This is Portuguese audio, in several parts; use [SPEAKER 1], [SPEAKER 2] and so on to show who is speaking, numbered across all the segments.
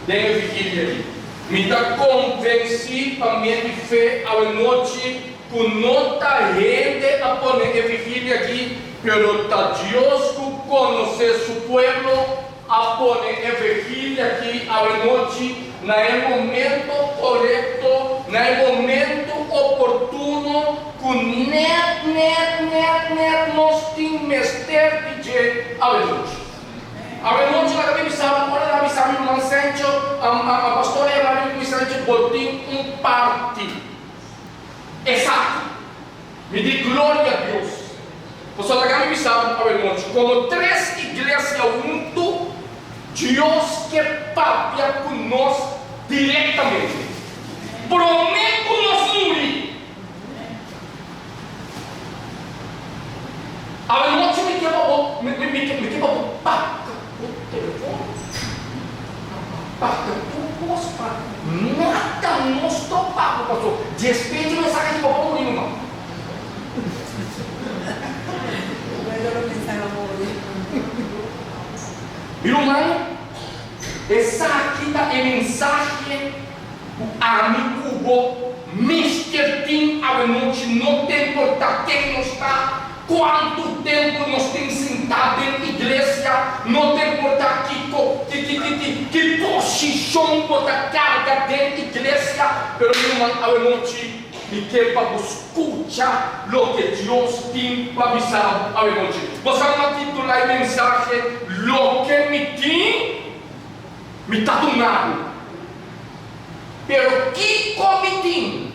[SPEAKER 1] Tenho vigília ali. Me está convencido para minha fé à noite que não está rende a poner a vigília aqui, pero está Deus que conhece seu povo a poner a vigília aqui à noite, no momento correto, no momento oportuno, que nós temos mestre de à noite. A noite na Bíblia sabe, agora na Bíblia sabe, no Sancho, a pastora Emanuel me Sancho botou parte. Exato. Me dê glória a Deus. Pastor da Bíblia sabe, a noite, como três igrejas junto, Deus quer papia conosco diretamente. Promete nos unir. A noite me quebra o papo. Nada nos topava, pastor. Despede mensagem de papai morrendo, irmão. Irmão, essa aqui é a mensagem do amigo Mr. Tim à noite. Não tem importar quem não está. Quanto tempo nós temos sentado em igreja, não tem importar que posição botar carga dentro da igreja, pero irmão, a noite, e que para escutar o que Deus tem para avisar a noite. Você vai titular a mensagem, o que me tem, me está donado. Pero que me tem?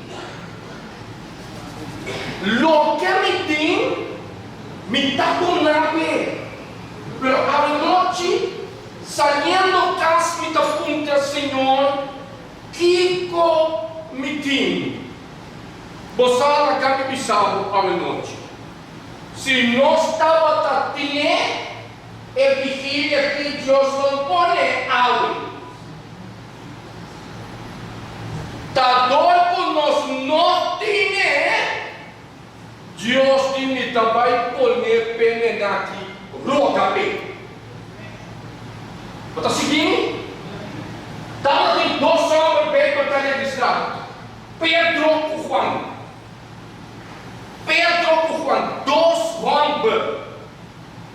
[SPEAKER 1] O que me tem, me está donando, pero a noite, saindo casa, me está perguntando, Senhor, que me tem? Você na casa de Bissau, a noite. Se nós estava tatindo, é vigília que Deus não põe água. Tá dor que nós não temos. Deus me vai poner pena aqui, roca bem. Está seguindo? Estava com dois homens bem para estar registrado. Pedro e Juan. Dois homens.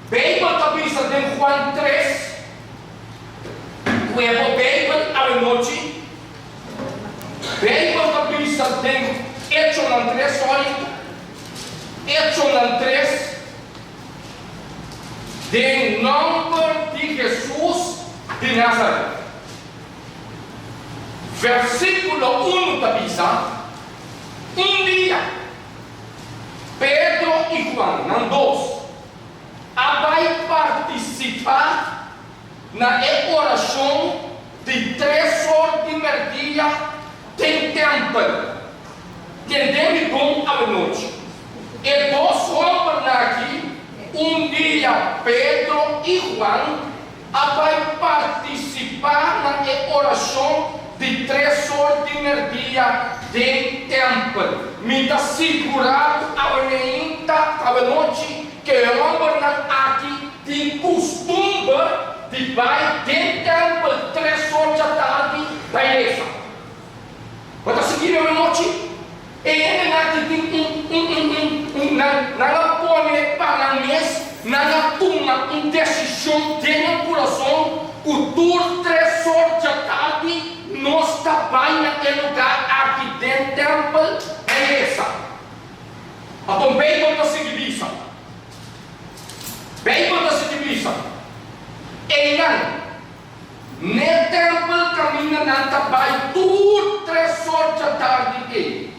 [SPEAKER 1] Bem para estar pensando em Juan 3. Cuevo bem para a noite. Bem para estar pensando em Hechos 3, olha. Hechos 3, de nome de Jesus de Nazaré. Versículo 1 da Bíblia. Dia, Pedro e Juan, não dois, vai participar na oração de 3 horas de meio-dia tem templo. Entendemos bom à noite. E dois homens aqui, dia Pedro e Juan, vai participar na oração de 3 horas de meio-dia de templo. Me dá segurado a noite que o homem aqui tem costume de vai de templo 3 horas da tarde da igreja. Pode seguir a noite? E ele não pode para mês, não toma uma decisão de coração, o tour 3 horas da tarde, nós trabalhamos naquele lugar aqui dentro do templo, é essa. Então, bem quando se divisa. E não, no templo caminha não trabalha, tour 3 horas da tarde.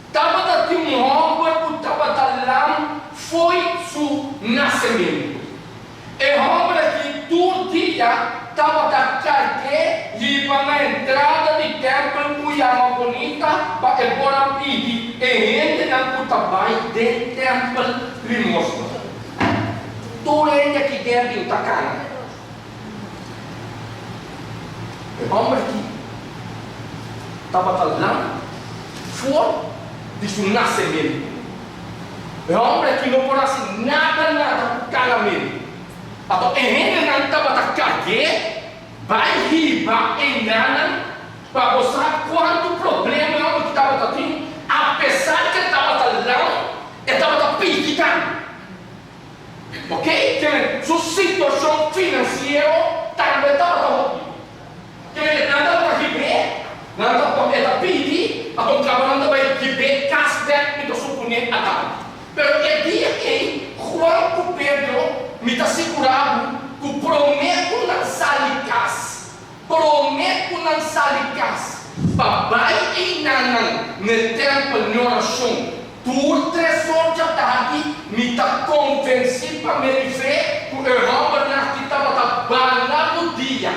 [SPEAKER 1] Estava aqui homem que estava lá, foi seu nascimento. E homem aqui todo dia estava da carga e para na entrada de templo que é uma bonita para embora pedir. E gente não trabalha dentro do templo lhe mostra. Tu ainda aqui dentro está cana. E homem aqui estava lá, foi de seu nascimento. O homem que não conhece nada do casamento. Então, ele não estava da carga, vai riba em nada para mostrar quanto problema é o que estava tendo, apesar que estava lá, estava pedindo. Ok? Que sua situação financeira também estava que nada para viver, nada para pedir, a tua trabalhando vai viver, cashback, me dá suponer a tal. Mas é dia que Juan e Pedro me dá segurado que prometo não sair casa, prometo não sair casa, papai e nanã, no tempo de oração, por 3 horas da tarde, me dá convencer para me ver que o irmão que estava trabalhando no dia.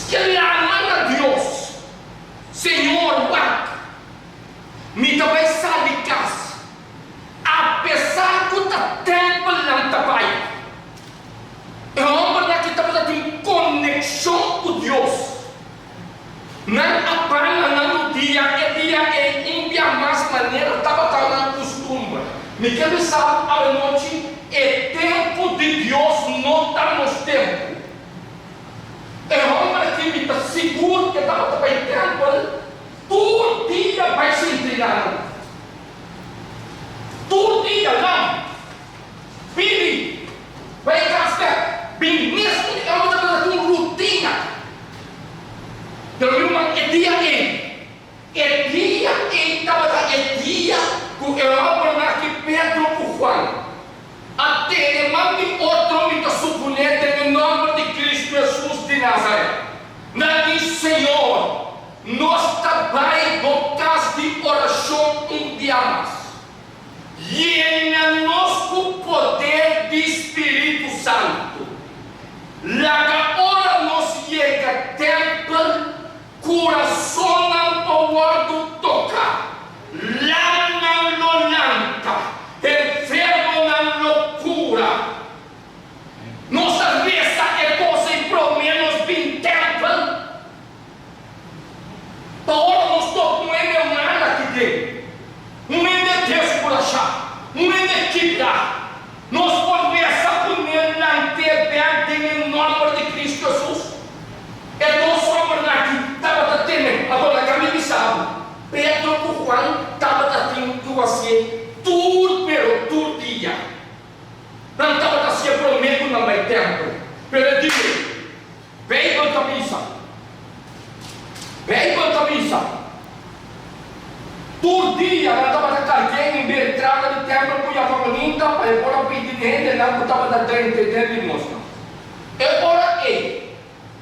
[SPEAKER 1] Que ele ama a Deus, Senhor, me dá vai sair de casa, apesar que o tempo não está bem. É um homem que estava tendo conexão com Deus. Não apenas no dia, é dia em mais maneira, estava na costume. Me quer saber à noite, é tempo de Deus, não está nos tempos. É um homem que me está seguro que estava bem tempo, todo dia vai se entregar. Todo dia não. Filho, vai cascar. Bem mesmo, é uma coisa de rotina. Então, irmão, é dia que eu abro aqui Pedro por Juan. Até mande outro me suponete no nome de Cristo Jesus de Nazaré. Não diz Senhor, nós também bocas de oração enviamos. Llena-nos com o poder do Espírito Santo. Lá hora nos chega tempo, coração não pode tocar. Lá não lanta, enfermo não loucura. Nossa vista é coisa em pelo menos 20 tempo. Agora nós estamos com ele humano aqui dentro. Um é de Deus por achar, um é de quebrar. Nós conversamos com ele na TV em nome de Cristo Jesus. É dois homens aqui, estava tendo, agora a me sabe. Pedro e Juan estava tendo que você todo dia. Não estava assim prometo não vai tempo. Pelo dia, vem com a missa. Vem com a missa. Todo dia, ela estava carregando em entrada de tempo que ia para a linda, para agora pedir gente, não estava da frente de mostra. Agora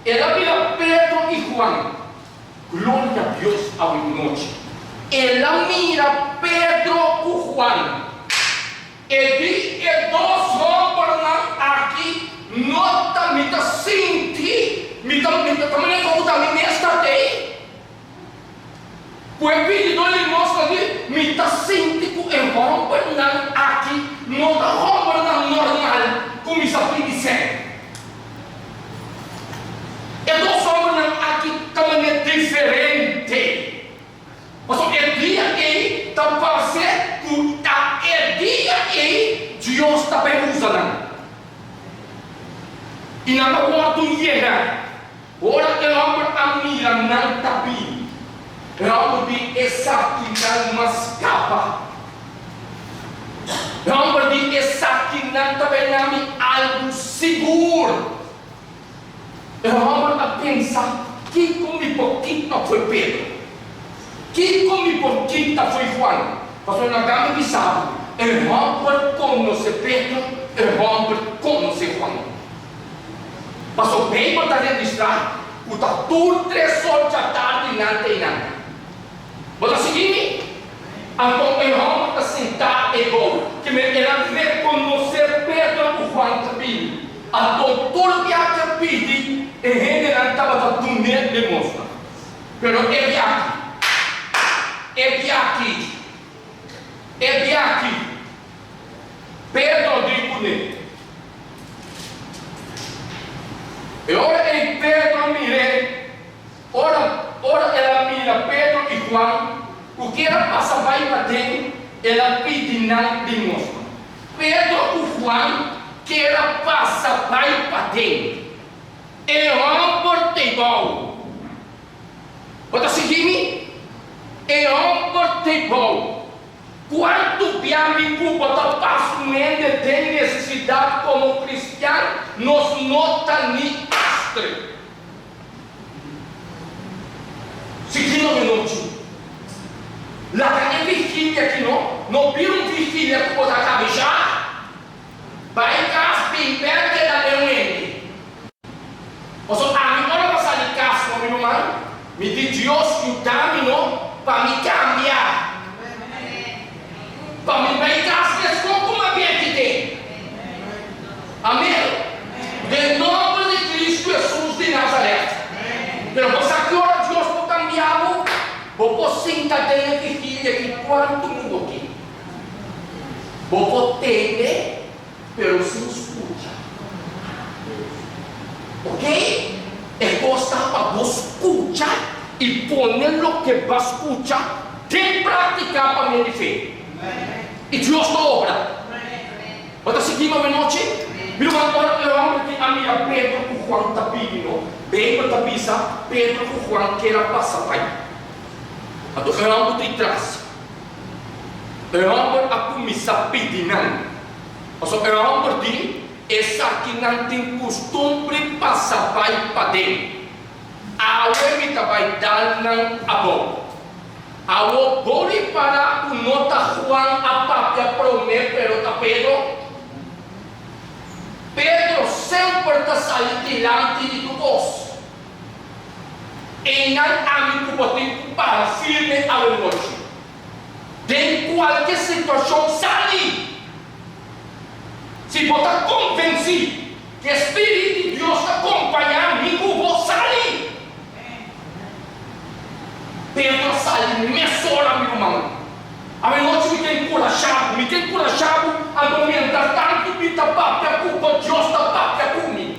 [SPEAKER 1] ela vira Pedro e Juan. Glória a Deus ao noite. Ela mira Pedro e Juan. E dois homens aqui, nota, me dá sentir, me dá também como também me está aí. O Espírito ele mostra ali, me dá sentir que o homem aqui, não dá homem normal, como isso aqui dizer. E dois homens aqui também é diferente. Mas o dia que está fazendo, é dia que Deus também usa não. E na hora do dia, ora é homem a mira não está bem. É homem de exatidão mas capa. É homem de exatidão também não algo seguro. É homem a pensar que come pouquinho não foi Pedro. Que come pouquinho não foi Juan. Pastor Nagano que sabe. É homem conhece Pedro. É homem conhece Juan. Pastor bem para registrar. O está tudo 3 horas da tarde não tem nada. Vou seguir. Então é homem está sentado igual. Que ela reconhecer Pedro e Juan também. A doutora que a pedir. E ele não estava com medo de mostrar. Pero ele aqui. Ele aqui. Ele aqui. Pedro digo nele. E ora em Pedro mirei. Ora ela mira Pedro e Juan. O que ela passa vai para dentro. Ela pede não de mostrar. Pedro e Juan que ela passa vai para dentro. é unconvertible. Você seguir-me? É unconvertible. Quanto amigo você facilmente tem necessidade como cristiano, nos nota ni astre. Seguindo um minuto. Lá tem vigília aqui, não vira um vigília que você acaba já. Vai em casa, bem perto da meu ente. Você a mim não vai sair de casa, meu irmão. Me diz Deus que o caminho para me cambiar. Para me bem casa, como uma gente tem. Amém? De nome de Cristo Jesus de Nazaré. Pero você que ora Deus para cambiar, você entender que filha que quanto mundo aqui. Você entende, pero se escuta. Ok? É gostar para você escutar e poner o que vai escutar, tem praticar para minha fé. E Deus não obra. Você seguir uma noite? Viu uma hora eu amo que a minha Pedro com Juan está pedindo. Bem para a bisa, Pedro com Juan que era passar pai. Então eu amo de trás. Eu amo a começar pedindo. Então eu amo de essa que não tem costume passar pai para dentro. A uemita vai dar não a boca. A obori para o nota Juan a papia promete pero Pedro. Pedro sempre está saindo diante de Deus. E não amigo pode para firme a noite. De qualquer situação sair. Se você convencer que o Espírito de Deus está acompanhando amigo, você sair. Pedro sai nessa hora, meu irmão. A noite me tem encorajado a aumentar tanto que está papia culpa Deus está papia comigo.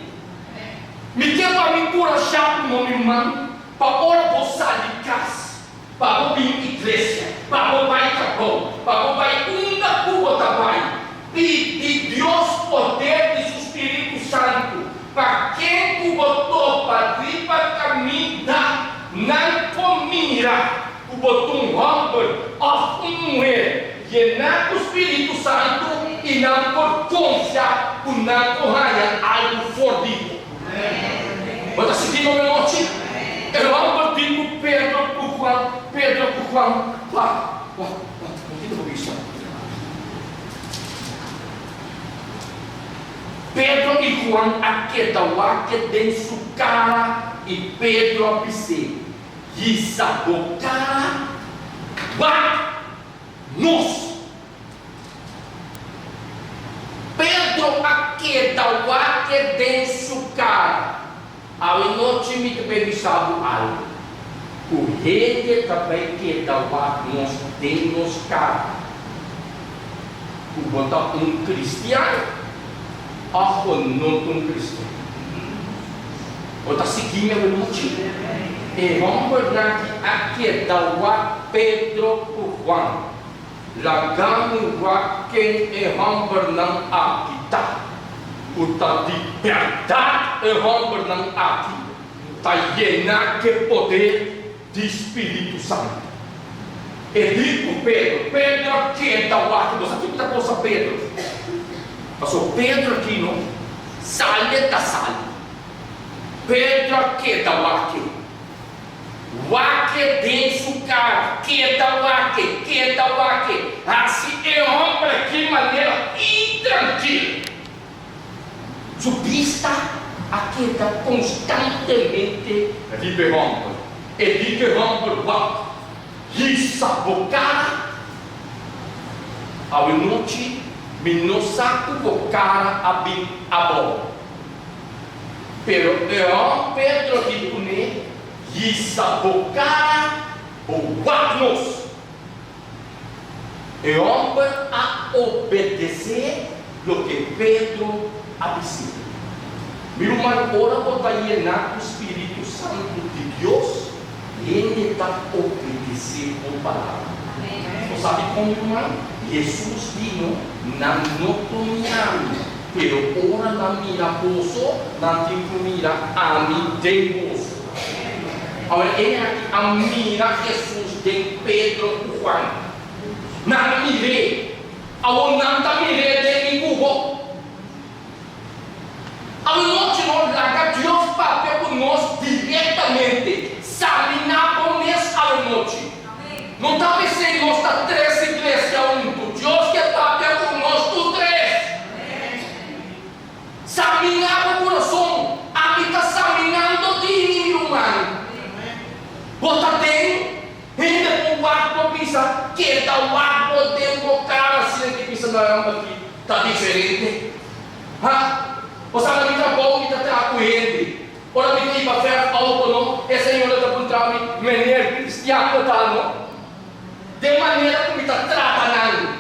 [SPEAKER 1] Me tem para me encorajar, meu irmão, para hora você sair de casa, para vir à igreja, para vai cabão, para vai uma culpa trabalho. E Deus poder de seu Espírito Santo, para quem botou para vir para caminhar. Não comira o botão romper a mulher llenar o Espírito Santo e não por confiar por não correr algo fordido. Você seguindo a noite? Eu amo digo Pedro por Juan, Pedro e Juan aquedawa que den sua cara e Pedro abisse. E sabocar nos Pedro aquedawa que den sua cara. A noite me perguntava algo. O rei também aquedawa nós temos cara. O botar cristiano. Ou não cristão. Ou seguindo a noite. E vamos ver aqui da Pedro por Juan. Lagamos quem é vamos não aqui tá. O tá de verdade é vamos não aqui. Tá llenar que poder de Espírito Santo. E digo Pedro aqui da aqui. Você fica com essa Pedro. Passou Pedro aqui não. Sai da sala. Pedro aqui da aqui. Wake denso cara, quieta wake. Assim é homem de maneira intranquila. Subista aqui está constantemente liberando. E liberando wake. E sabocara. Ao noite, me não saco bocara a bola. Pero é Pedro que pune. E sabocar o guarnos. É homem a obedecer o que Pedro avisou. Meu irmão, ora para llenar o Espírito Santo de Deus, ele está obedecendo a palavra. Você sabe como, irmão? Jesus disse: não notonhamos Pero ora na mira poço, na tipo mira a mim de poço. Agora, ele aqui a mira Jesus de Pedro e Juan. Na mire, ao não tá mire de Cubo. A noite nós larga Deus papel com nós diretamente. Examinar nessa a noite. Não está pensando nós está três igrejas juntos. Deus quer papel com nós tu três. Examinar o coração. A mim está examinando de inimigo humano. Bota tem, ainda com o arco pensa que dá o arco dentro do cara assim que pensa não aqui está diferente. Você não me trabalha, me trata com ele. Ora me tem para fazer algo não? Essa senhora está contando me maneira cristiana não? De maneira como está tratando.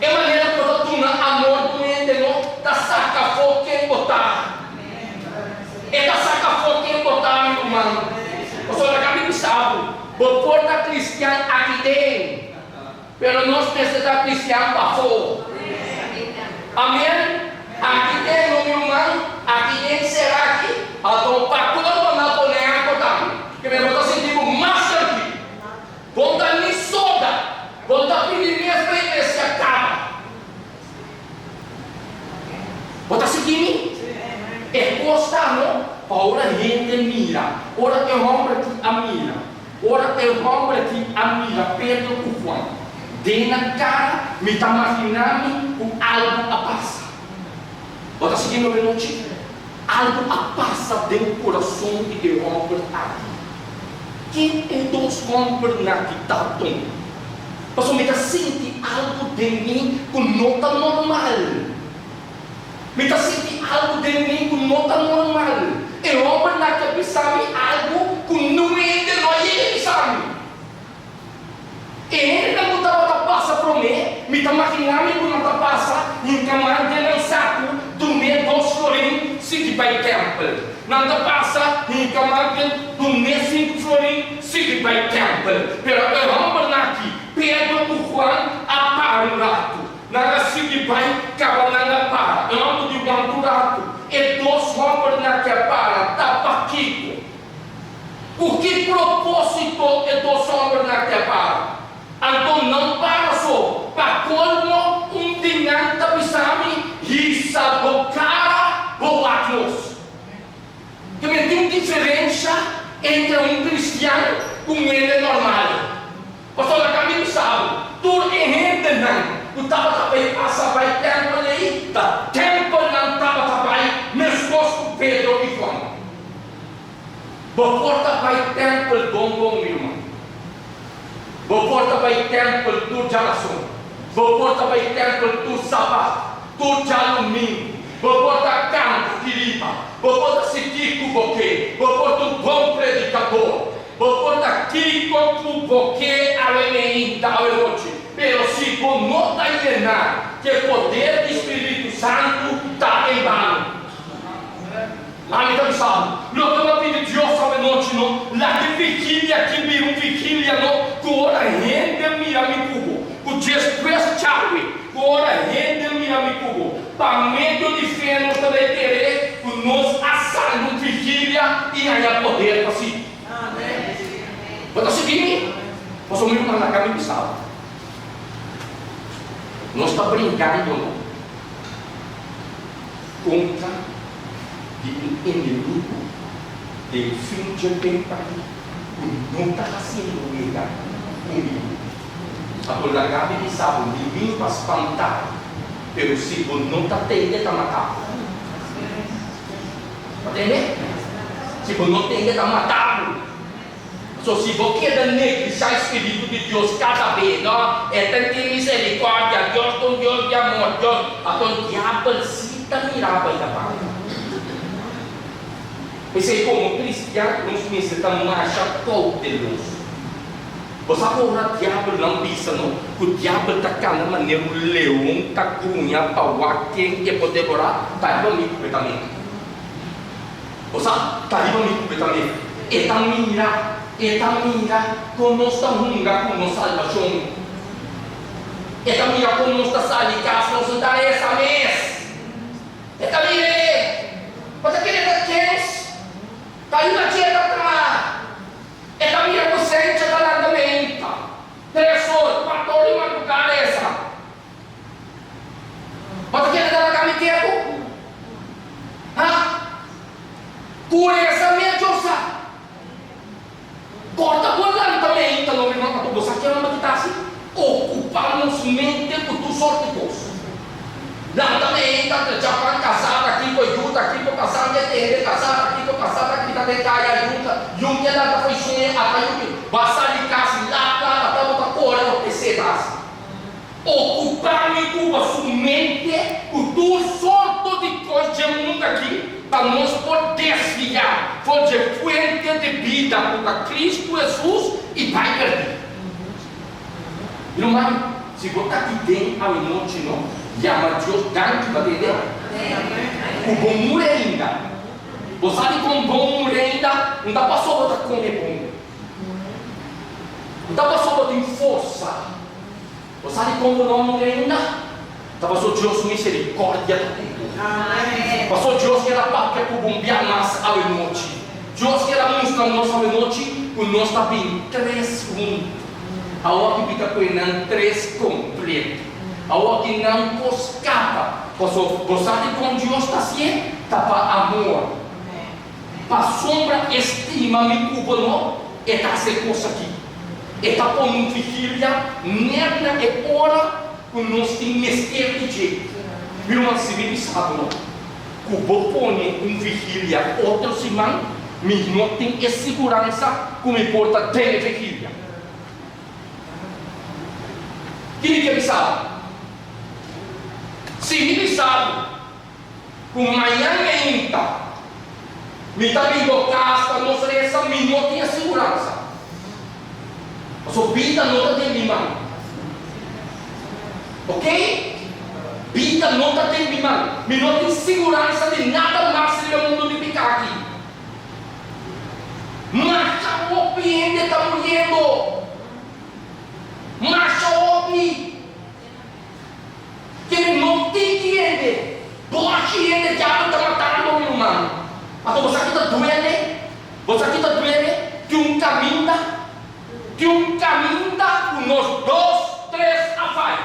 [SPEAKER 1] É maneira como tu na amor do ente não? Tá saca fogo quem botar. É da saca fogo quem botar meu irmão. Você não sabe. Vou pôr da cristiana aqui dentro. Pero nós precisamos cristiano para fora. Amém? Aqui tem no meu irmão, aqui tem será aqui. Então, para todo mundo não pode acordar. Que me botar sentindo mais aqui. Vou dar nem soda. Vou dar pedir minhas para ver se acaba. Vou dar seguindo. É gostar, não? Ora gente mira. Ora tem homem aqui a mira. Ora tem homem aqui a mira. Pedro o Juan. De na cara, me está imaginando com algo a passar. Bota seguindo a noite. Algo a passa dentro do coração de Robert aqui. Quem é dos Robert aqui tá tão? Você me sente algo de mim com nota normal. Me sente algo de mim com nota normal. E Robert aqui sabe algo com não é de nós ele sabe. E ele não estava passa para mim. Me está imaginando que não está passa em caminho de lançado. Do mês 2 florim, City by Temple. Não passa em caminho do mês 5 florim, City by Temple. Pero eu vou aqui, Pedro o Juan apara o rato. Na City by Cabanana para. Eu não digo do rato. E 2 vamos aqui para, tá Kiko. Por que propósito e 2 vamos aqui para? Então não para só. Para colmo dinheiro da pisami. Risa do cara, boatos. Que me tem diferença entre cristiano com ele normal. Pastor, a caminho sabe, tudo é gente não. O tava também passa vai tempo ali, tá tempo não tava também, mesmo com Pedro e João. Porta vai tempo bom meu irmão. Porta vai tempo do geração. Porta vai tempo do sábado. Tu já domingo, vou botar canto, querida, vou botar seguir com o boquê, vou botar um bom predicador, vou botar aqui com o boquê, além da noite. Pero se vou não está entendendo que o poder do Espírito Santo está em vão. Amém, então sabe, não estou pedindo Deus sabe noite não, lá de vigília, que me vigília não, com hora renda mira me cubo, com desprezo chave. Ora, rende-me a me cubo. Para meio de fé, nós também querer o nosso assado, vigília e aí poder para si. Amém. Quando seguir, nós vamos ir na caminho de sábado. Nós estamos brincando contra o inimigo de fim de tempo. Não está sendo inimigo. A polagada de sábado, ninguém para espantar, pero se você não está tendo, está matado. Entende? Se você não tem, está matado. Se você quer negligenciar o Espírito de Deus cada vez, não? É ter misericórdia, Deus com Deus de amor, Deus. Então o diabo se está mirando aí da parte. Pensei como cristiano, nós necessitamos marchar poderoso. Você sabe o diabo não pensa não? O diabo está cada maneira, o leão está cunha para quem quer poder devorar, está aí completamente. Você sabe, está aí completamente. Está mira como nossa hunga, como nossa salvação. Está mira como nossa salvação, nós está essa mês. Curiosamente, eu sei. Corta por lá também, então não me manda para você que ela está assim. Ocupamos mente com tu sorte coisa. Não também, então já para casar aqui com ajuda, aqui para casar, de casar aqui para casar, aqui para detalhar ajuda. E um que ela foi sonhando, até o passar de casa lá, até outra cor, ela precisa. Ocupar-me com a sua mente, com tu sorte de coisa de mundo aqui. Para nós poder desviar, fazer fuente de vida para Cristo Jesus e Pai perdido. Irmão, se você está aqui dentro à noite, não, chama Deus tanto para entender. O bom mulher ainda. Você sabe como bom mulher ainda? Não dá para só você comer bom. Não dá para só você ter força. Você sabe como não mulher ainda? Dá para só Deus misericórdia. Pastor Deus quer para que o bombear nós à noite. Deus quer mostrar nós à noite que nós está bem três juntos. A hora que fica com três completo. A hora que não escapa. Pastor, você sabe como Deus está assim? Está para amor. Para sombra, estima, me culpa não. E está essa coisa aqui. E está por um vigília. Nela é hora que nós temos mestre de jeito. Meu irmão, se me sabe, não? Que o põe vigília, outro semana, mas não tem a segurança como importa ter vigília. Que me quer sabe? Se me sabe, que amanhã ainda, me está vindo casa, não sei essa, me não tem a segurança. A sua vida não tem limão. Ok? Vida não está terminando, mas não tem segurança de nada mais no mundo de ficar aqui. Marcha o ainda está morrendo. Marcha o que não tem que entender. Doce ainda já está matando o irmão. Mas você aqui está doendo, você aqui está doendo, que um caminho, com nós 2, 3 a vai.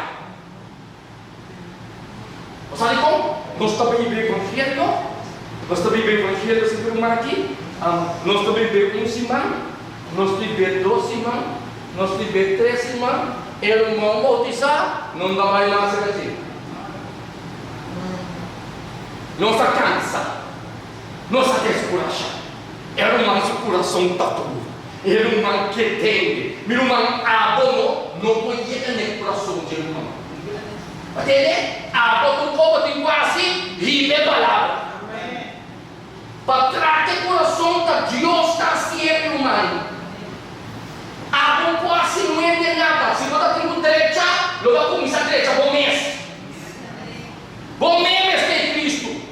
[SPEAKER 1] Você sabe como? Nós estamos bem com o Evangelho. Nós estamos bem com o Evangelho, você viu aqui? Nós estamos bem 1 semana. Nós estamos bem 2 semanas. Nós estamos bem 3 semanas. O irmão bautizar, não dá mais nada a dizer. Não se cansa. Não se descoraja. O irmão, seu coração está tudo. O irmão que tem. Meu irmão, abandonou. Não pode ir no coração do irmão. Entende? A boca do povo tem quase vive a palavra. Para tratar o coração da Deus está sempre humano. A boca quase não entende nada. Se você tem uma direita, não vai começar a direita. Bom mês. Bom mês de Cristo.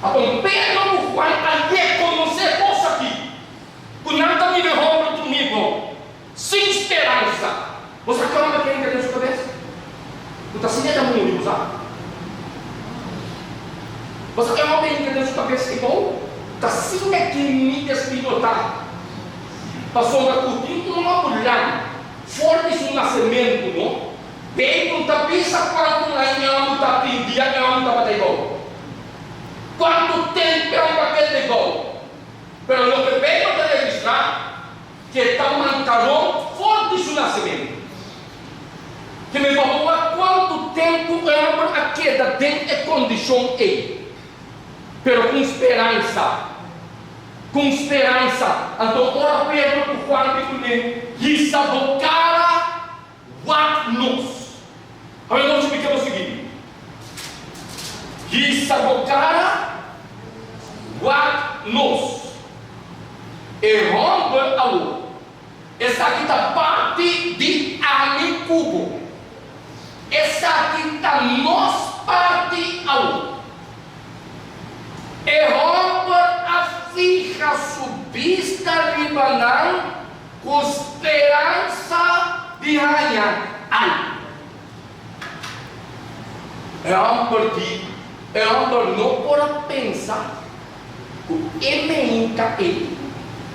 [SPEAKER 1] A bom pega no Juan até conhecer coisa aqui. O não está me derrubando comigo. Sem esperança. Você quer uma quem entender sua cabeça? Está assim da mundo, sabe? Você quer uma bem entender sua cabeça que bom? Está assim que me despilotar. Passou uma curtinha, uma mulher. Forte esse nascimento, não? Bem, não está pensando quanto lá em amo está pedindo, amo está batendo igual. Quanto tempo é um papel de igual? Pero lo que vengo a registrar que está mancarão forte esse nascimento. Que me falou quanto tempo é a queda dentro da condição aí. Pero com esperança. Com esperança. Então, ora Pedro, o Juan Picuné, e sabocara what nos. Aí nós ficamos o seguinte. E sabocara what nos. E rompe a luz. Essa aqui está parte de amigo. Essa aqui está nós parte ao. E rompe a ficha subista libanão com esperança de ganhar. Ai. É um não por pensar que emenca ele,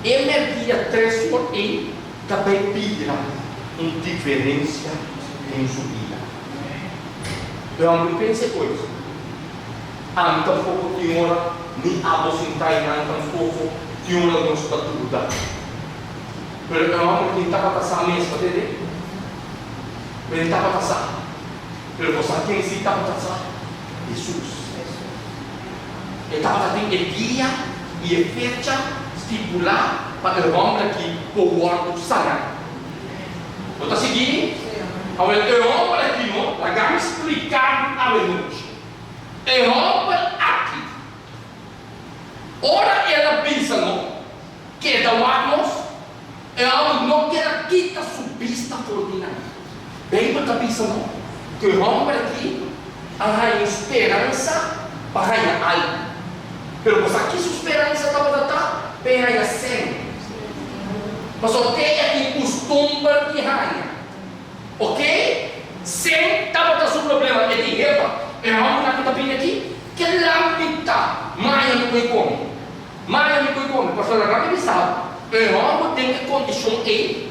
[SPEAKER 1] emergia 3 por ele, também pedirá indiferença em sua vida. Eu não pense coisa. ang tampoco tinora ni abo sintay ng tampoco tinora nos patuda. Pero ang kita pa sa amin sa tede. Benta pa sa. Pero kung sa akin sita pa sa Jesus. Estava tendo el dia e a fecha estipulada para o homem aqui por o sana. Você seguir? O homem aqui não, vai explicar a noite. O homem aqui. Ora ela pensa não, que da nós, o homem não quer quitar sua pista ordinária. Bem, você pensa não, que o homem aqui há esperança para algo. Pero kung sa kisusperansya ka matata, pera ya sen. Mas o que é que costuma diária? Ok? Sem tapa sa problema. É de repa. É algo na kita pinha aqui. Que lamita. Maya me come. Maya me come. Pastor, agora me sabe. É algo tem que condição aí.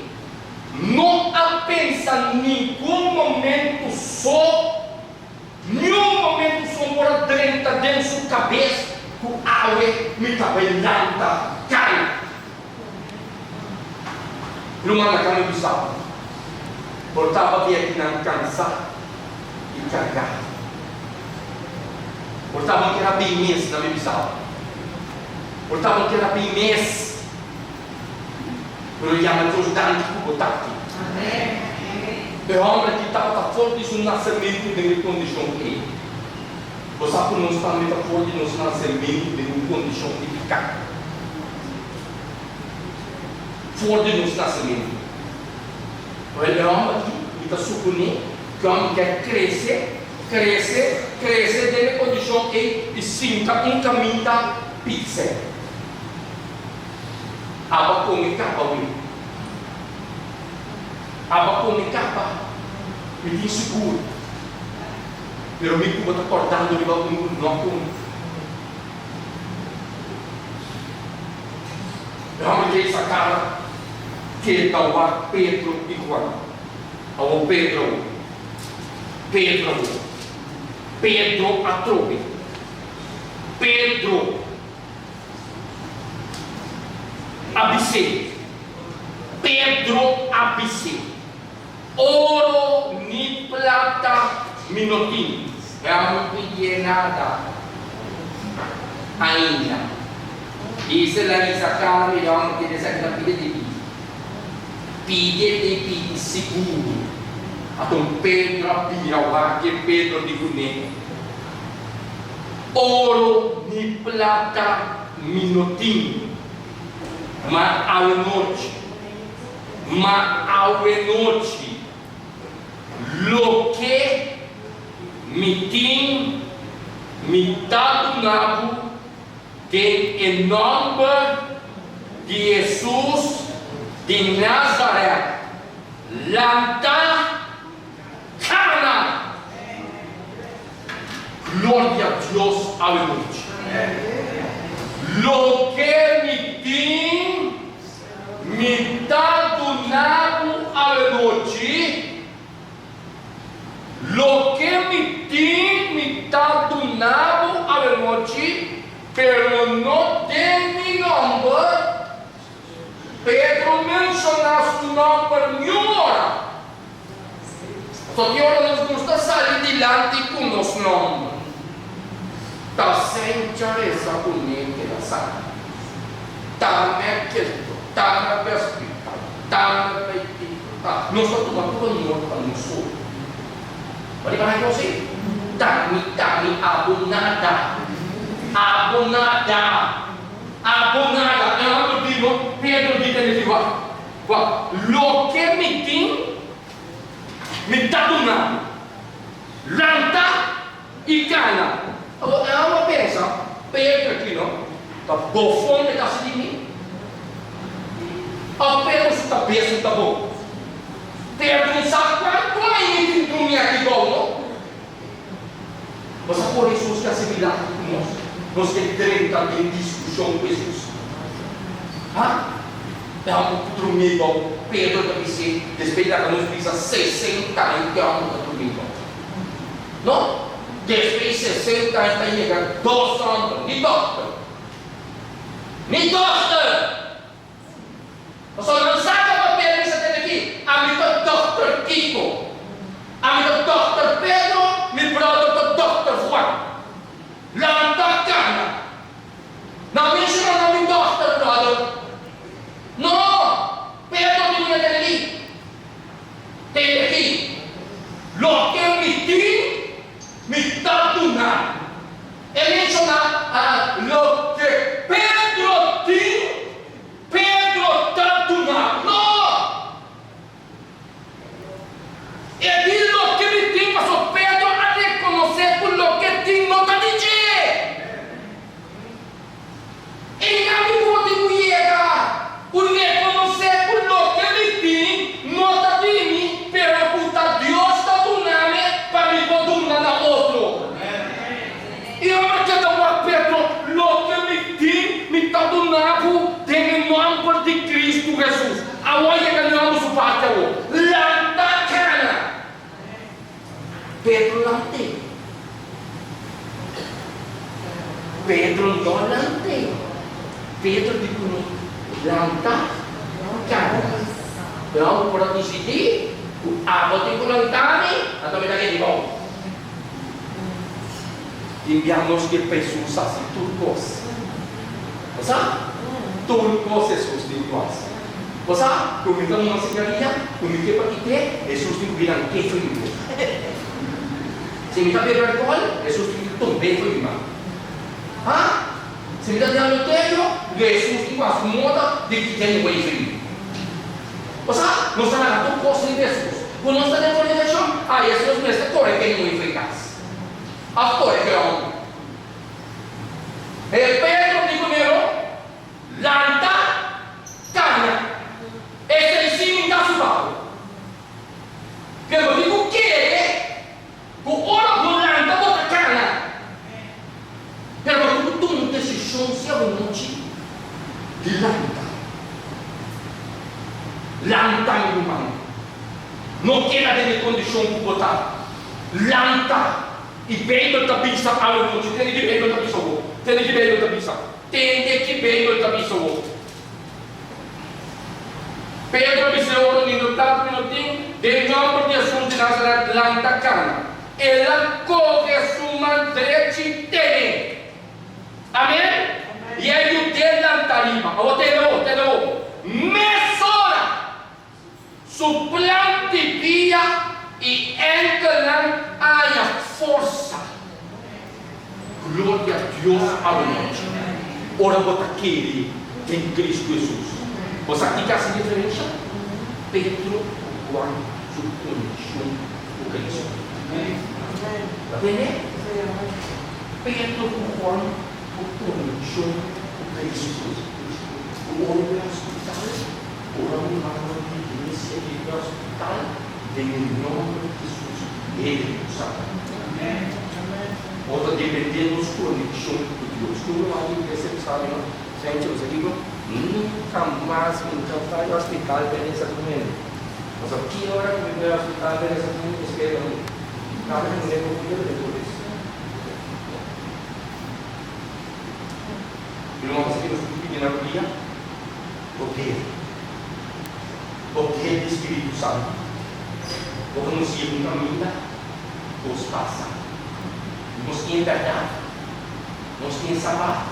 [SPEAKER 1] Não a pensa nenhum momento só. Nenhum momento só por dentro da sua cabeça. O awe mitabalanta cai. Lumana kami bisa. Portava dia que não cansa e carregar. Portava que era bem mês na minha bisa. Portava que era bem mês. Pero yang terus dan botar aqui. Amém. O homem que estava forte no nascimento de condição que você não está metafórico no nascimento de uma condição de ficar. Forte no nascimento. O homem aqui está supondo que o homem quer crescer dentro da condição de sinta um caminho da pizza. Aba come capa, aba come capa, me diz seguro. Pero me cuba está cortando de volta no nosso. Vamos ver essa cara que está o Pedro e Juan. O Pedro atrope. Pedro abisse. Pedro abisse. Ouro ni plata minutinho. Não pedi nada ainda. Isso lá em Sacana, melhor que eles aqui na pilha de pide. Pide seguro. Então Pedro apira que Pedro de Guné. Ouro ni plata minutinho. Mas ao noite. Lo que mitim mitado nabo que em nome de Jesus de Nazaré lanta cana. Glória a Deus, aleluia. Lo que mitim mitado nabo aleluia. Lo que me está donado a noite, pero não tem mi nome. Pedro mencionaste o nome por nenhuma hora. Só que hora nos gusta sair delante com os nomes. Está sem interesse comigo que ela sabe. Está naquilo, está na perspectiva, está na perspectiva. Nós só tomamos tudo no para não sou. Pode falar com você? Dami abonada. É algo digo, Pedro diz nesse lo que me tem, me está donando. Lanta e cana. É uma pensa, Pedro aqui não? Está bofão de casa de mim. Apenas está pensa, está bom. Pedro não sabe quanto ainda que dormir aqui igual, não? Mas por isso nós queremos assimilar com nós. Nós queremos ter discussão com Jesus. É algo que dormir igual. Pedro também se despeita que nós precisa 60 anos que é algo que dormir igual. Não? Depois de 60 anos, está chegando 2 anos, de doctor. Me doctor! Você não sabe o papel que você tem aqui? Amigo Dr. Kiko. Amigo Dr. Pedro, me produto Dr. Juan. Levanta a cana. Não me chama o nome Dr. Brother. Não! Pedro, me tem aqui. Tem aqui. Lo que me tem, me está dando. Ele menciona lo que Pedro tem, Pedro está dando. Não! Ele diz lo que me tem, pastor Pedro, a reconhecer por lo que tem, não está dizendo. Ele não me llega por reconhecer por lo que me tem, não está dizendo, pero puta Deus está dando para me poder dar outro. E eu me quero dar Pedro, lo que me tem, me está dando, tem o nome de Cristo Jesus. Aonde ganhamos o pátio? Lanta cana. Pedro não tem. Pedro não lante. Pedro diz lanta cana. Então, para decidir, apa tem que lantar, atau kita lagi bom. Enviamos que pessoas assim turcos. Você? Turcos Jesus de nós. Você? Comita uma cigarrinha, comita para que Jesus de bilang que foi isso. Se me dá beber alcohol, Jesus de tombe foi irmão. Ah? Se me dá adultério, Jesus de uma moda de que tem um efeito. Você? Não está na tua coisa de Jesus. Quando nós estamos em fornicação, Jesus não está correto muito eficaz. Agora é que é homem. Pedro diz primeiro, lanta, cana. Esse ensino está suave. Eu digo o que? O ouro do lanta bota cana. Pero tu não decisão se é um monte de lanta. Lanta no humano. Não queira ter condição para botar lanta e bem da cabeça ao monte. Tem que bem da cabeça. Tem que bem da cabeça. Tem que bem da cabeça. Pedro disse ouro lindo tanto minutinho. De nome de Jesus de Nazaré lanta cana. Ela corre suma direita tem. Amém? E aí o que lanta rima? O te dou. Mesora. Suplante via e entra a força. Glória a Deus ao monte. Ora bota aquele em Cristo Jesus. Você aqui quer essa diferença? Pedro, Juan, suconheciam o Cristo. Está vendo? Pedro, Juan, suconheciam o Cristo. O homem do hospital, o homem do no hospital, em nome de Jesus, Ele sabe. Outra dependendo da conexão com Deus. Como alguém que você sabe, gente, eu digo, nunca mais vai ao hospital beleza com ele. Mas a que hora que vai ao hospital beleza com ele, espera um. Cada um leva o filho depois. Irmãos, aqui nós pedimos na Bíblia, poder do Espírito Santo. Porque nos guia em caminho, nos passa. Nos tem verdade, nos tem sábado,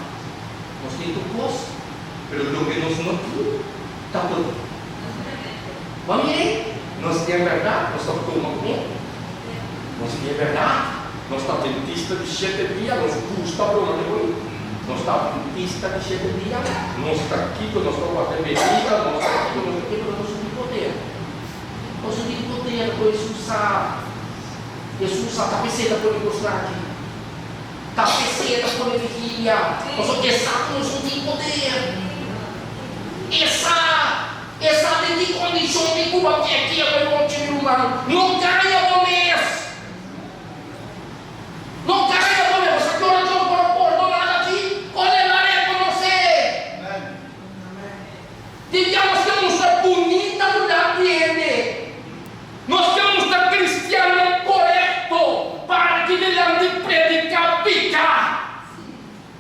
[SPEAKER 1] nos tem tocos, mas o que nos não tem, está tudo. Vamos ver? Nós temos verdade, nós estamos tomando conta. Nós temos verdade, nós estamos dentista de 7 dias, nós custa para uma depois. Nós estamos dentista de 7 dias, nós estamos aqui, nós estamos batendo bebida, nós estamos aqui, nós temos poder. Nós temos poder, Jesus sabe, a tapeceta pode mostrar aqui. Tapeceta pode vir, nós só que sabe, nós não temos poder. Essa de condição de Cuba que aqui é para o time humano. Não caia no mês. Não caia no mês. Você que ora não para pôr nada aqui, olha lá com você. Digamos que não está bonita do lado dele. Nós temos que estar cristiano correto para que ele ande de predicar picar.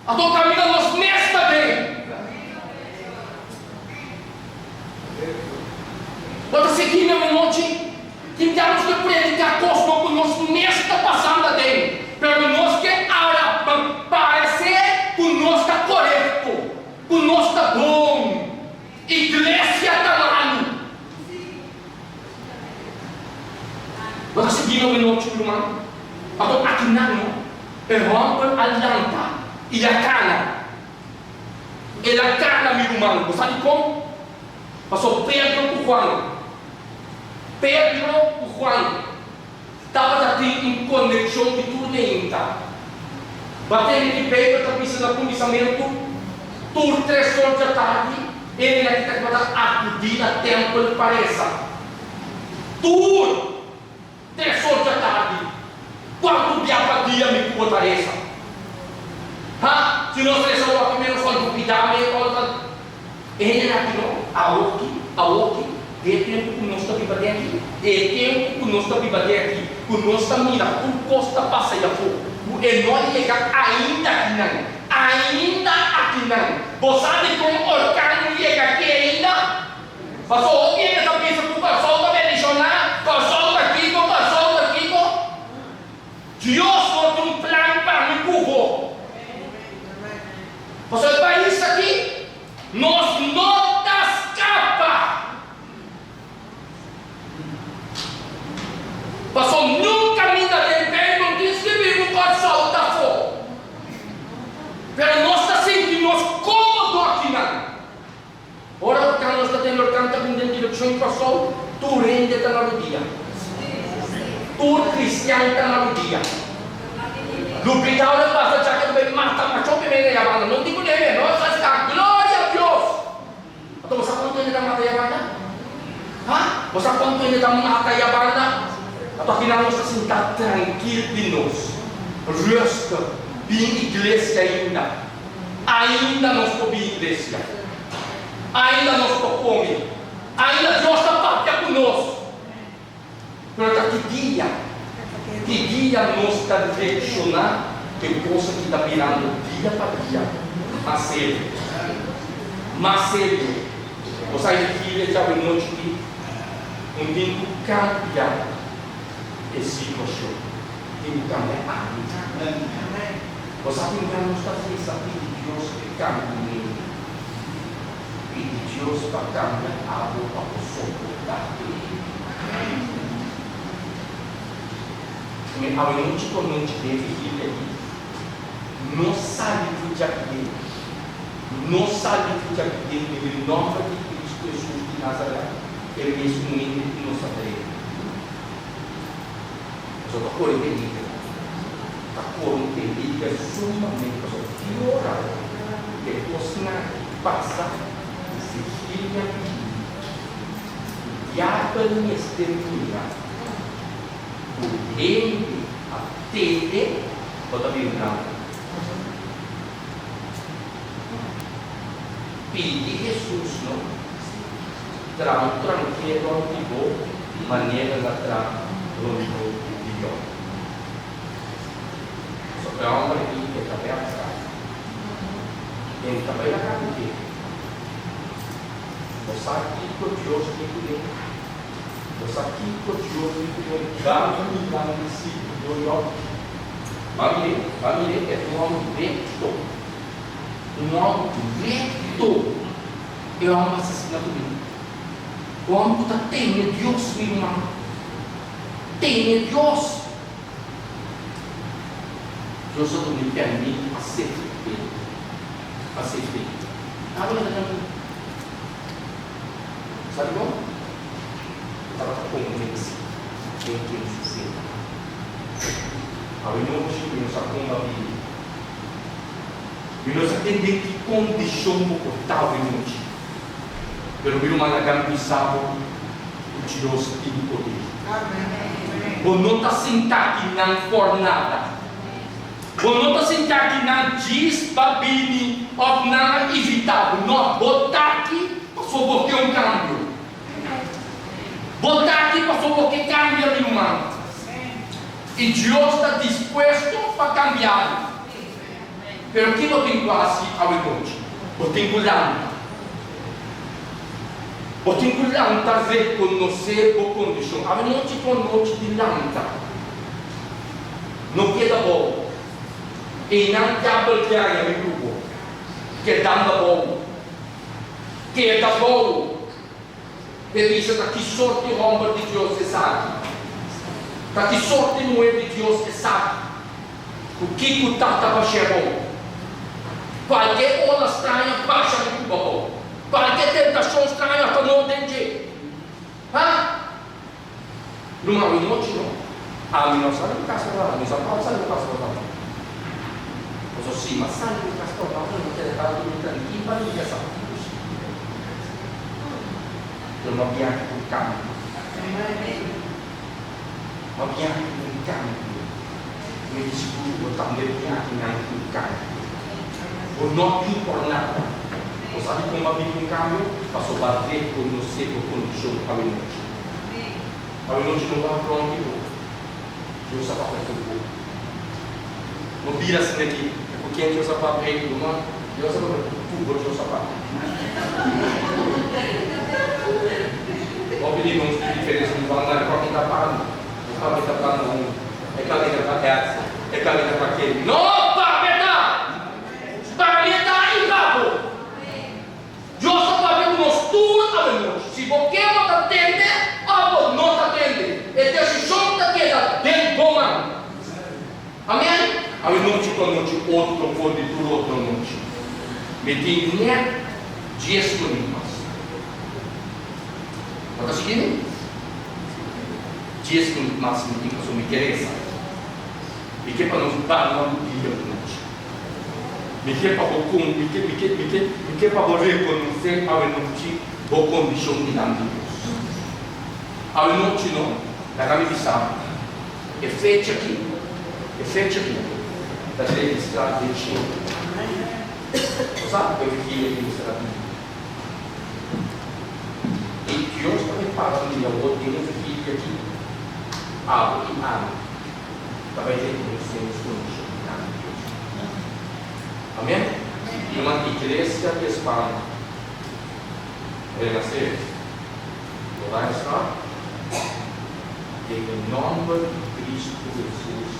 [SPEAKER 1] Então caminha nos mestres bem. Quando seguimos uma noite, tentamos de predicar coisas que nós mesmos está passando dentro. Pero nós que agora parecer que nós está correto, que nós está bom. Igreja está lá. Quando seguimos uma noite, irmão, então aqui não, rompe a lanta e a cana. E a cana, meu irmão, você sabe como? Passou Pedro por Juan. Pedro e Juan estavam em conexão de tudo ainda. Batendo de pé para pisar no comissamento, por 3 horas da tarde, ele está acudir a templo parece. Por 3 horas da tarde, quanto dia me botaressa? Se nós temos o primeiro só do pijama, ele aqui não, a outra. É tempo que nós estamos vivendo aqui. É tempo que nós estamos vivendo aqui. Que nós estamos mirando. O costa passa aí a pouco. E nós chegamos ainda aqui não. Ainda aqui não. Você sabe como o orcano chega aqui ainda? Passou alguém nessa pista com o pessoal da Medicionar? Pessoal daqui, com o pessoal daqui, com... Deus tem um plano para me curvar. Você vai isso aqui? Nós não escapa. Passou nunca me dá de pé, não disse que vive um coração da fogo. Pero nós está sentindo nós cômodo aqui não. Ora, o nós está tendo o canto está vindo em direção para o sol, tu rende está na rodia. Tu cristiano está na rodia. No final ele passa já que ele mata, mas só que vem a banda. Não digo nem, nós está glória a Deus. Então você quanto ele está matando a banda? Você quanto ele está matando a banda? Então afinal nós estamos sentados tranquilos de nós. Resta bem igreja ainda. Ainda nós estamos bem igreja. Ainda nós estamos comendo. Ainda Deus está batendo conosco. Mas que dia nós estamos direcionando que coisa que está virando dia para dia. Mas cedo. Você aí filha já vem noite que um dia cambia. Esse situação tem que cambiar. Você tem que nos fazer saber de Deus que cambia e de Deus para cambiar a boca para o suportar. A noite que não teve filha aqui, não sabe o que é aqui, não sabe o que é aqui, em nome de Cristo Jesus de Nazaré, ele é esse momento que não sabe. Só que por entender, é sumamente pior que você passar esse filho aqui, e a exterminar, o ele, a tele, bota virando. Pedir Jesus, não? Tranquilo, de boa maneira de tranquilo. Só que é uma aqui que também atrás. Ele também na casa dele. Você aqui curioso que ele. Você aqui curioso que ele. Dá no princípio do York. Família é um homem reto. Um homem reto. É um assassinato dele. O homem que está temendo Deus, meu irmão. Teme Deus. Deus só me permite aceitar. Aceitei. Agora sabe como? Estava convicto. Eu tenho que ser. A não conseguimos a conta e nós entendemos que condição confortável não. Pero viu uma gambizado o Deus tem poder. Você não está sentado aqui na fornada. Você não está sentado aqui na desbabine ou na evitável. Não, botar aqui para provocar um câmbio. Botar aqui para provocar câmbio, meu irmão. E Deus está disposto para cambiar. Pero que eu tenho quase ao noite? Eu tenho que lembrar. Eu tenho que lembrar reconhecer a condição. A noite com noite de lembrar. Não queda bom. E não cabe que há em grupo. Que dá bom. Que é da bom. Revisa que sorte romba de Deus é sábio. Que sorte moeda de Deus é sábio. O que o tata vai ser bom. Qualquer hora estranha baixa de Cuba bom. Qualquer tentação estranha para não entender. Não há um noite não. A mim não sai do castelo, não sai do castelo. Mas assim, mas sai do castelo, não tem nada de tranquilo, mas não quer saber. Eu não viajo por campo. Não viajo por campo. Me desculpe, eu também viajo por campo. Eu não tenho por nada. Você sabe como abrir um câmbio? Passou a bater com o seco, com o show para a noite. Para a noite não vai para onde eu vou. Eu sapato é tudo. Não vira assim daqui. É porque eu sapato é tudo, não? Eu sapato tudo, eu sapato. Vou pedir uns diferentes, não vão andar com quem está pagando. Não sabe quem está pagando. É caleta para essa. É caleta para aquele. Não, para verdade! Para verdade, cabo! Eu só para ver o nosso turno a noite. Se você não atende, a não atende. É decisão da queda dentro do mano. Amém? A noite com a noite, outro for de tudo, outra noite. Me tem 10 minutos. Está seguindo? 10 minutos máximo de tempo, me interessa. E que para nós dar uma dia de noite. Me que para bocum, me que para reconhecer a noite, a condição de Deus. A noite não, da cabeça. É feita aqui. Da felicidade de Deus. Sabe o que é isso? E Deus também fala no dia outro, tem um filho aqui, abo e amo. Também tem que nos condições de Deus. Amém? E uma igreja de Espanha, renascer, vai estar em nome de Cristo Jesus.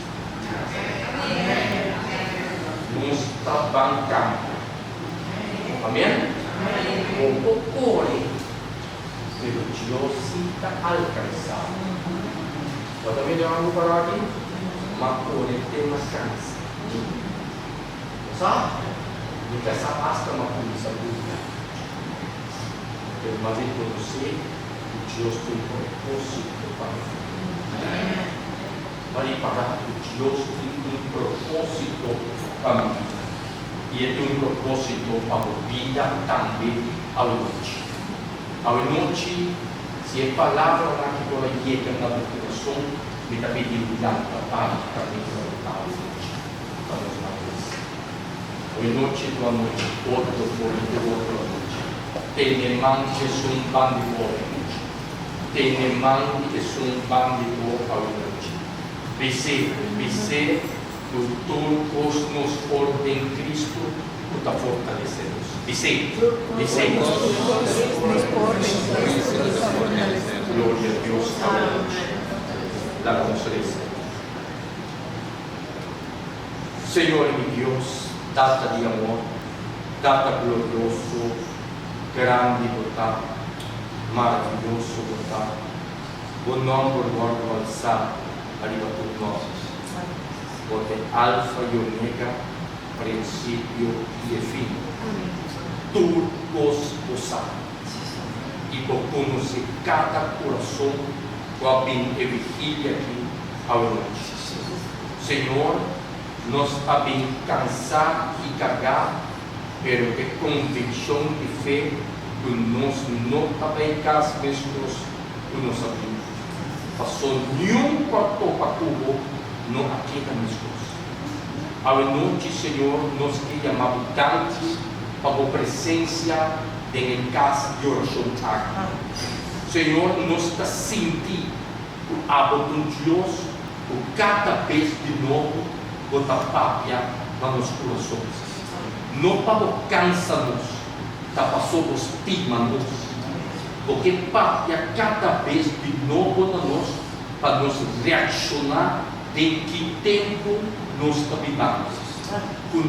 [SPEAKER 1] Nos está bancando. Amém? O ore. Pero Dios está alcanzado. Eu também dei algo para aqui, mas por ele tem uma chance. Sabe? Nunca essa basta uma polícia dúvida. Mas ele conhece que Deus tem um propósito para mim. Para parar que Deus tem um propósito para mim. E ele tem um propósito para a vida também à noite. A noite, se é palavra que agora chega na nossa coração, me está pedindo para mim para a noite. A noite do noite, outro noite. Tem mão que são bando de boa noite. Tem mão que são bando de boa noite. Vice, o todos nos ordem Cristo, para fortalecer-nos. Dice. Gloria a Dios. La conferencia. Señor mi Dios, data de amor, data glorioso, grande votar, maravilhoso votar. O nome do Lord alçar, arriba todos nós. Porque alfa e ômega, princípio e fim. Tu os sabes. E por conhecer cada coração, qual bem e vigília aqui ao noite. Senhor, nós está bem cansar e cagar, pero que convicção e fé que nós não está bem cansar mesmo que nós sabemos. Passou nenhum quarto para cubo, não aqui na minha coisas. Ao noite, Senhor, nós que chamamos tantos para a presença em casa de oração. Senhor, nós está sentindo o amor de Deus cada vez de novo bota papia nos nossos corações. Não para cansa-nos, tá passou os estima-nos, porque papia cada vez de novo na nós, para nos reaccionar em que tempo nós estamos vivendo.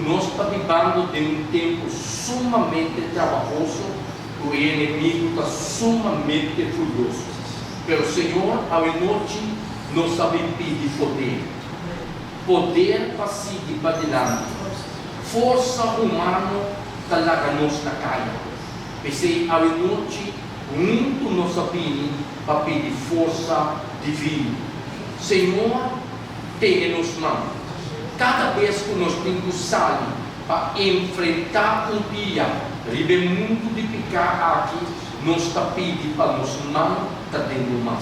[SPEAKER 1] Nós estamos vivendo em um tempo sumamente trabalhoso, o inimigo está sumamente furioso. Pero Senhor, ao noite, nos sabe pedir poder para seguir para diante. Força humana talaga nos na kaya. Kasi ao noite, muito nos sabe para pedir força divina. Senhor, tenha-nos mão. Cada vez que nós temos que sair para enfrentar um dia, ribe muito de picar aqui, nós está pedindo para nos mão, está dentro mão.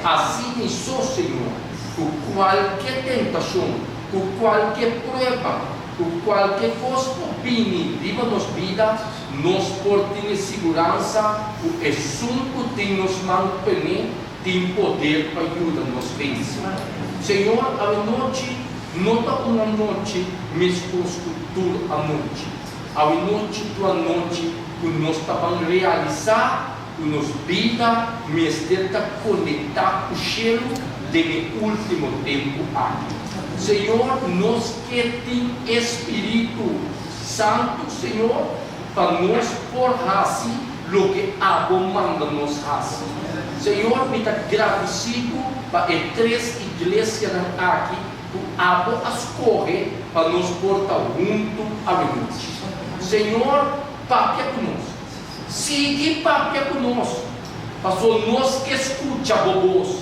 [SPEAKER 1] Assim só, Senhor, com qualquer tentação, com qualquer prova, com qualquer coisa opinião, viva nos vida, nós por ter segurança, o assunto tem nos mãos tem poder para ajudar-nos a vencer. Senhor, à noite, nota uma noite, mas toda a noite. À noite, tua noite, que nós estamos realizar, que nos vida, mas tenta conectar com o cheiro do último tempo aqui. Senhor, nós que tem Espírito Santo, Senhor, para nos forjar o que a manda nos fazer. Senhor, me está agradecido para as 3 igrejas aqui, que a escolhe para nos portar junto a noite. Senhor, papia conosco. Siga papia conosco. Passou nós que escuta a voz.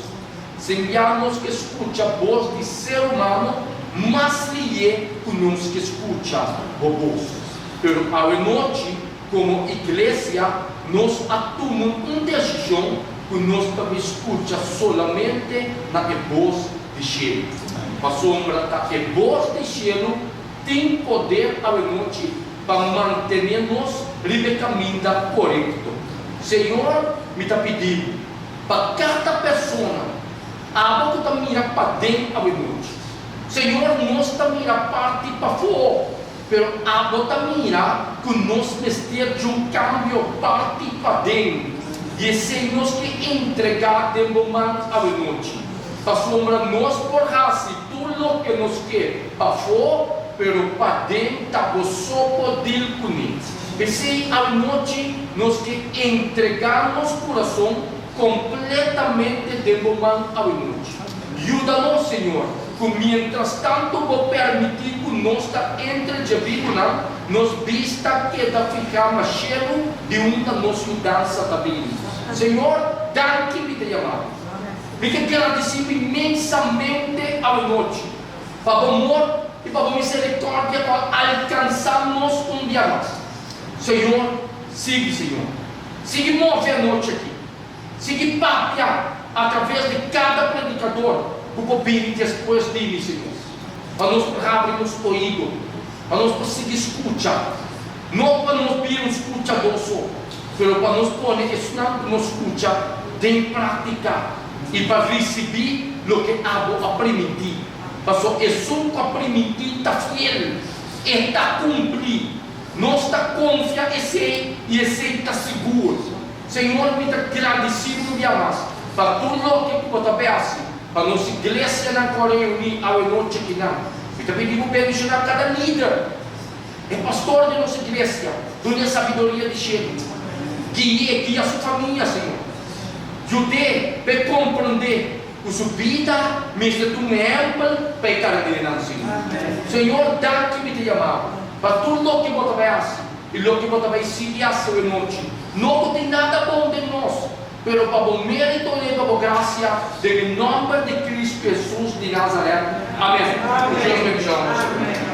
[SPEAKER 1] Senhor, nós que escuta a voz de ser humano, mas lhe conosco que escuta a voz. Pero à noite, como igreja, nós tomamos uma decisão que nós também escuta solamente na voz de Cielo. A sombra da voz de Cielo tem poder à noite para manter-nos no caminho correto. Senhor, me está pedindo para cada pessoa, a boca está mirando para dentro à noite. Senhor, nós está mirando parte para fora, mas a boca está mirando que nós precisamos de um cambio parte para dentro. E se nós que entregar de momento à noite, para sombra nós por raça, tudo que nós quer para fora, pero para dentro está só poder com ele. E se à noite nós que entregar nosso coração completamente de momento à noite. Ajuda-nos, Senhor, que mientras tanto vou permitir que nós está entre de vida, nos vista que da ficar mais cheio de uma nossa mudança da vida. Senhor, dá que me te amar. Me que agradecido imensamente à noite, para o amor e para a misericórdia, para alcançarmos um dia mais. Senhor, siga mover a noite aqui, siga papiar através de cada predicador, o que depois de mim, Senhor, para nós abrirmos o ouvido, para nós conseguir escutar, não para nós virmos escutador só, mas para nós poder ensinar que nós escuta, tem prática e para receber o que a permitir. Passou é só que permitir está fiel, está cumprir, nós está confiando e esse está seguro. Senhor, me está agradecido de amar para tudo o que você assim, para nossa igreja na Coreia Unida, à noite aqui não. E também digo bem mencionar cada líder, é pastor de nossa igreja, dê sabedoria de cheiro, guia sua família, Senhor. Ajude para compreender que sua vida, mesmo tu mesmo, para carregar, Senhor. Senhor, dá que me te amar para tudo o que você vai assim, e o que você vai seguir a sua noite. Não tem nada bom de nós, pero para o mérito e a graça, em nome de Cristo Jesus de Nazaré. Amém. Deus me abençoe.